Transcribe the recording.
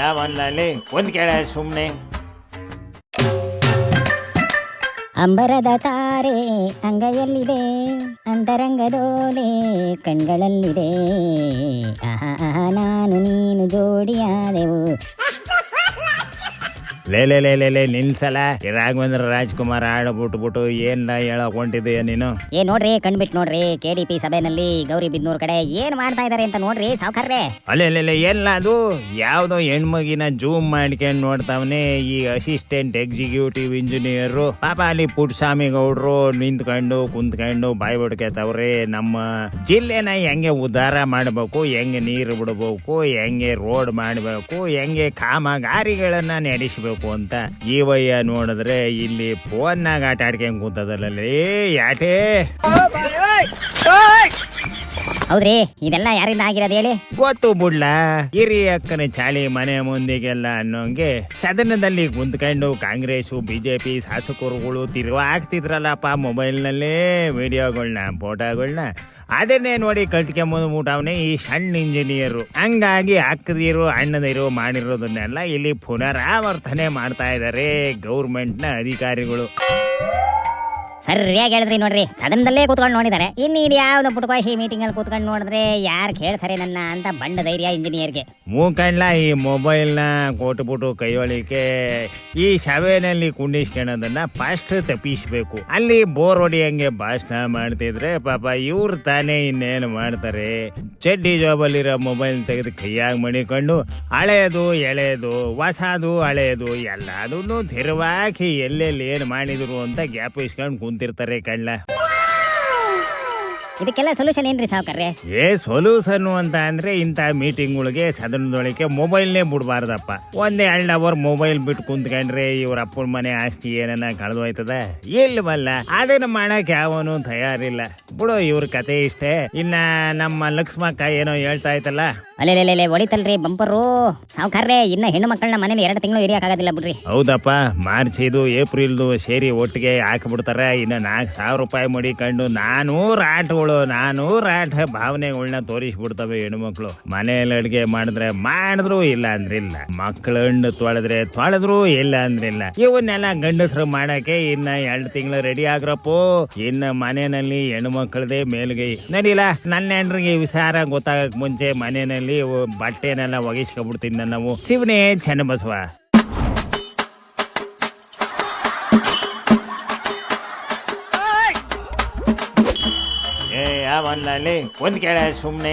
ಯಾವಲ್ಲಿ ಒಂದ್ ಕೇಳ ಸುಮ್ನೆ. ಅಂಬರದ ತಾರೆ ಅಂಗೈಯಲ್ಲಿದೆ, ಅಂತರಂಗದೋಲೆ ಕಣ್ಗಳಲ್ಲಿದೆ. ಆಹಾ ನಾನು ನೀನು ಜೋಡಿಯಾದೆವು. ಲೇ ನಿಲ್ಸಲ. ರಾಘವೇಂದ್ರ ರಾಜ್ಕುಮಾರ್ ಬಿಟ್ಬಿಟ್ಟು ಏನ್ ಹೇಳಕ್ ಹೊಂಟಿದೀಯ ನೀನು? ನೋಡ್ರಿ ಕಣ್ಬಿಟ್ ನೋಡ್ರಿ, KDP ಸಭೆನಲ್ಲಿ ಗೌರಿಬಿದ್ನೂರ್ ಕಡೆ ಏನ್ ಮಾಡ್ತಾ ಇದಾರೆ ಅಂತ ನೋಡ್ರಿ ಸಾವ್ಕಾರ್ರೆ. ಅಲ್ಲೇ ಎಲ್ಲ ಅದು ಯಾವ್ದೋ ಹೆಣ್ಮಗಿನ ಜೂಮ್ ಮಾಡ್ಕೊಂಡ್ ನೋಡ್ತಾವನೆ ಈ ಅಸಿಸ್ಟೆಂಟ್ ಎಕ್ಸಿಕ್ಯೂಟಿವ್ ಇಂಜಿನಿಯರ್. ಪಾಪ ಅಲ್ಲಿ ಪುಟ್ಟಸ್ವಾಮಿ ಗೌಡ್ರು ನಿಂತ್ಕೊಂಡು ಕುಂತ್ಕೊಂಡು ಬಾಯಿ ಬಿಡ್ಕೇತವ್ರೆ. ನಮ್ಮ ಜಿಲ್ಲೆನ ಹೆಂಗೆ ಉದ್ಧಾರ ಮಾಡ್ಬೇಕು, ಹೆಂಗೆ ನೀರು ಬಿಡ್ಬೇಕು, ಹೆಂಗೆ ರೋಡ್ ಮಾಡ್ಬೇಕು, ಹೆಂಗೆ ಕಾಮಗಾರಿಗಳನ್ನ ನಡೆಸಬೇಕು ಅಂತ ಈವಯ್ಯ ನೋಡಿದ್ರೆ ಇಲ್ಲಿ ಫೋನ್ನಾಗ ಆಟ ಆಡ್ಕೊಂಡ್ ಕೂತದಲ್ಲೇ ಯಾಟೆ. ಹೌದ್ರಿ, ಇದೆಲ್ಲ ಯಾರಿಂದ ಆಗಿರೋದು ಹೇಳಿ? ಗೊತ್ತು ಬಿಡ್ಲ, ಹಿರಿಯಕ್ಕನ ಚಾಳಿ ಮನೆ ಮುಂದಿಗೆಲ್ಲ ಅನ್ನೋಂಗೆ ಸದನದಲ್ಲಿ ಕುಂತ್ಕೊಂಡು ಕಾಂಗ್ರೆಸ್ ಬಿಜೆಪಿ ಶಾಸಕರುಗಳು ತಿರುವಾಗ್ತಿದ್ರಲ್ಲಪ್ಪ ಮೊಬೈಲ್ನಲ್ಲೇ ವಿಡಿಯೋಗಳನ್ನ ಫೋಟೋಗಳನ್ನ. ಅದನ್ನೇ ನೋಡಿ ಕಲ್ತ್ಕೊಂಬಂದ್ಬಿಟ್ಟವನೇ ಈ ಸಣ್ಣ ಇಂಜಿನಿಯರು. ಹಂಗಾಗಿ ಅಕ್ಕದಿರು ಅಣ್ಣದಿರು ಮಾಡಿರೋದನ್ನೆಲ್ಲ ಇಲ್ಲಿ ಪುನರಾವರ್ತನೆ ಮಾಡ್ತಾ ಇದ್ದಾರೆ ಗೌರ್ಮೆಂಟ್ನ ಅಧಿಕಾರಿಗಳು. ಸರಿಯಾಗಿ ಹೇಳಿದ್ರಿ ನೋಡ್ರಿ, ಸದನದಲ್ಲೇ ಕೂತ್ಕೊಂಡು ನೋಡಿದ್ದಾರೆ. ಇನ್ನು ಇದು ಯಾವ್ದು ಪುಟ್ಕೋಶಿ ಮೀಟಿಂಗ್ ಅಲ್ಲಿ ಕೂತ್ಕೊಂಡು ನೋಡಿದ್ರೆ ಯಾರು ಕೇಳ್ತಾರೆ ನನ್ನ ಅಂತ ಬಂಡ ಧೈರ್ಯ ಇಂಜಿನಿಯರ್ಗೆ. ಮೂಕಂಡ್ಲ ಈ ಮೊಬೈಲ್ನ ಕೊಟ್ಬಿಟ್ಟು ಕೈಯೊಳಿಕೆ ಈ ಸಭೆಯಲ್ಲಿ ಕುಂಡಿಸ್ಕೊಳ್ಳೋದನ್ನ ಫಸ್ಟ್ ತಪ್ಪಿಸ್ಬೇಕು. ಅಲ್ಲಿ ಬೋರ್ ಹೊಡಿಯಂಗೆ ಭಾಷಣ ಮಾಡ್ತಿದ್ರೆ ಪಾಪ ಇವ್ರು ತಾನೇ ಇನ್ನೇನು ಮಾಡ್ತಾರೆ. ಚಡ್ಡಿ ಜಾಬಲ್ಲಿರೋ ಮೊಬೈಲ್ ತೆಗೆದು ಕೈಯಾಗಿ ಮಣಿಕೊಂಡು ಹಳೆಯದು ಎಳೆಯದು ಹೊಸದು ಹಳೆಯದು ಎಲ್ಲದನ್ನು ತಿರುವಾಕಿ ಎಲ್ಲೆಲ್ಲಿ ಏನು ಮಾಡಿದ್ರು ಅಂತ ಗ್ಯಾಪ್ ಇಸ್ಕೊಂಡು ಕುಂತಿರ್ತಾರೆ ಕಳ್ಳ. ಇದಕ್ಕೆಲ್ಲ ಸೊಲ್ಯೂಷನ್ ಏನ್ರಿ ಸಾವ್ಕಾರ್ರೆ? ಸೊಲ್ಯೂಷನ್ ಅಂತ ಅಂದ್ರೆ ಇಂಥ ಮೀಟಿಂಗ್ಗಳಿಗೆ ಸದನದೊಳಗೆ ಮೊಬೈಲ್ನೇ ಬಿಡ್ಬಾರ್ದಪ್ಪ. ಒಂದೇ 2 ಅವರ್ ಮೊಬೈಲ್ ಬಿಟ್ಟು ಕುಂತ್ಕೊಂಡ್ರೆ ಇವ್ರ ಅಪ್ಪನ ಮನೆ ಆಸ್ತಿ ಏನನ್ನ ಕಳೆದೋಯ್ತದ ಇಲ್ವಲ್ಲ. ಅದನ್ನ ಮಾಡಕ್ ಯಾವನು ತಯಾರಿಲ್ಲ ಬಿಡು. ಇವ್ರ ಕತೆ ಇಷ್ಟೇ. ಇನ್ನ ನಮ್ಮ ಲಕ್ಷ್ಮಕ್ಕ ಏನೋ ಹೇಳ್ತಾ ಇತ್ತಲ್ಲ, ಅಲ್ಲೇ ಹೊಡಿತಲ್ರಿ ಬಂಪರು ಸಾವ್ಕಾರ್ರೆ. ಇನ್ನ ಹೆಣ್ಣು ಮಕ್ಕಳನ್ನ ಮನೇಲಿ 2 ತಿಂಗಳು ಹಿಡಿಯಕ್ಕಾಗೋದಿಲ್ಲ ಬಿಡ್ರಿ. ಹೌದಪ್ಪ, ಮಾರ್ಚ್ ಇದು ಏಪ್ರಿಲ್ದು ಸೇರಿ ಒಟ್ಟಿಗೆ ಹಾಕಿಬಿಡ್ತಾರೆ. ಇನ್ನು 4,000 ರೂಪಾಯಿ ಮಡಿಕೊಂಡು 400 ಆಟ ಭಾವನೆಗಳನ್ನ ತೋರಿಸ್ಬಿಡ್ತವೆ ಹೆಣ್ಮಕ್ಳು. ಮನೆಯಲ್ಲಿ ಅಡ್ಗೆ ಮಾಡಿದ್ರು ಇಲ್ಲ ಅಂದ್ರಿಲ್ಲ, ಮಕ್ಕಳ ಹಣ್ಣು ತೊಳೆದ್ರು ಇಲ್ಲ ಅಂದ್ರಿಲ್ಲ. ಇವನ್ನೆಲ್ಲ ಗಂಡಸರು ಮಾಡಕ್ಕೆ ಇನ್ನ 2 ತಿಂಗಳು ರೆಡಿ ಆಗ್ರಪ್ಪೋ. ಇನ್ನು ಮನೆಯಲ್ಲಿ ಹೆಣ್ಮಕ್ಳದೇ ಮೇಲ್ಗೈ. ನಡಿಲ್ಲ, ನನ್ನ ಹೆಂಡ್ರಿಗೆ ವಿಚಾರ ಗೊತ್ತಾಗಕ್ ಮುಂಚೆ ಮನೆಯಲ್ಲಿ ಬಟ್ಟೆನೆಲ್ಲ ಒಗಿಸ್ಕೊಬಿಡ್ತೀನಿ ನಾವು. ಶಿವನೇ ಚೆನ್ನಬಸವ. ಯಾವಲ್ಲಿ ಒಂದ್ ಕೇಳ ಸುಮ್ನೆ.